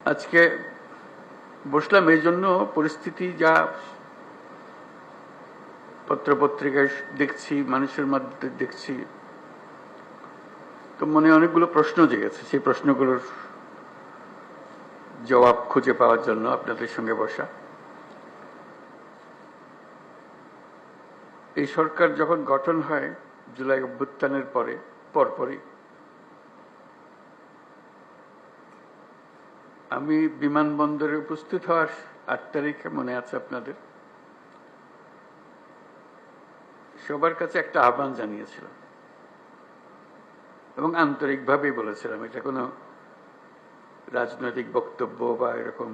আজকে বসলাম এই জন্য, পরিস্থিতি যা পত্রপত্রিকায় দেখছি, মানুষের মধ্যে দেখছি, তো মনে অনেকগুলো প্রশ্ন জেগেছে। সেই প্রশ্নগুলোর জবাব খুঁজে পাওয়ার জন্য আপনাদের সঙ্গে বসা। এই সরকার যখন গঠন হয় জুলাই অভ্যুত্থানের পরপরই আমি বিমানবন্দরে উপস্থিত হওয়ার 8 তারিখে, মনে আছে আপনাদের, সবার কাছে একটা আহ্বান জানিয়েছিলাম এবং আন্তরিকভাবেই বলেছিলাম, এটা কোনো রাজনৈতিক বক্তব্য বা এরকম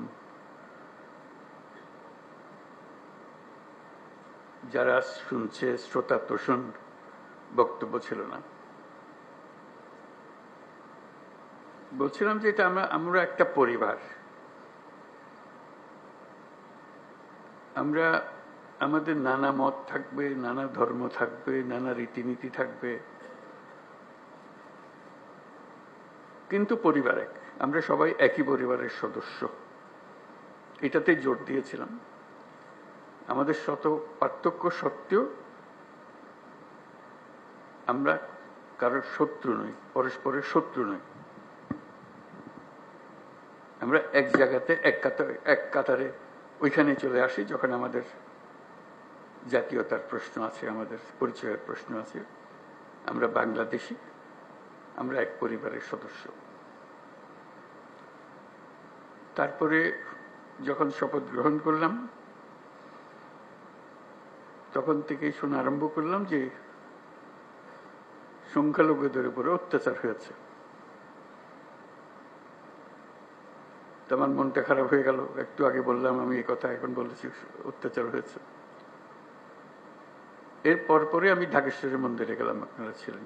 যারা শুনছে শ্রোতা তোষণ বক্তব্য ছিল না। বলছিলাম যে এটা আমরা একটা পরিবার, আমরা আমাদের নানা মত থাকবে, নানা ধর্ম থাকবে, নানা রীতিনীতি থাকবে, কিন্তু পরিবার এক, আমরা সবাই একই পরিবারের সদস্য। এটাতে জোর দিয়েছিলাম। আমাদের শত পার্থক্য সত্ত্বেও আমরা কারোর শত্রু নই, পরস্পরের শত্রু নই। আমরা এক জায়গাতে এক কাতারে ওইখানে চলে আসি যখন আমাদের জাতীয়তার প্রশ্ন আছে, আমাদের পরিচয়ের প্রশ্ন আছে। আমরা বাংলাদেশি, আমরা এক পরিবারের সদস্য। তারপরে যখন শপথ গ্রহণ করলাম তখন থেকেই শোনা আরম্ভ করলাম যে সংখ্যালঘুদের উপরে অত্যাচার হয়েছে। আমার মনটা খারাপ হয়ে গেল। একটু আগে বললাম আমি এই কথা, এখন বলেছি অত্যাচার হয়েছে। এর পরপরে আমি ঢাকেশ্বরী মন্দিরে গেলাম, আপনারা ছিলেন।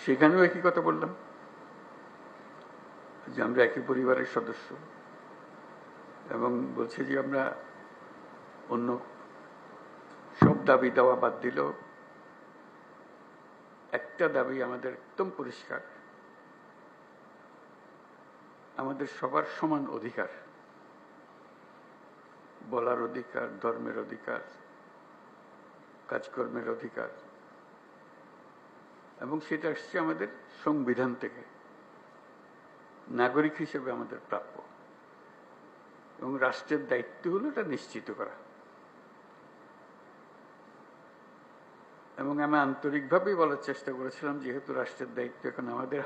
সেখানেও একই কথা বললাম যে আমরা একই পরিবারের সদস্য, এবং বলছে যে আমরা অন্য সব দাবি দেওয়া বাদ দিলেও একটা দাবি আমাদের একদম পরিষ্কার, আমাদের সবার সমান অধিকার, বলার অধিকার, ধর্মের অধিকার, কাজকর্মের অধিকার, এবং সেটা আসছে আমাদের সংবিধান থেকে, নাগরিক হিসেবে আমাদের প্রাপ্য, এবং রাষ্ট্রের দায়িত্ব হলো এটা নিশ্চিত করা। এবং আমি আন্তরিকভাবেই বলার চেষ্টা করেছিলাম যেহেতু রাষ্ট্রের দায়িত্ব এখন আমাদের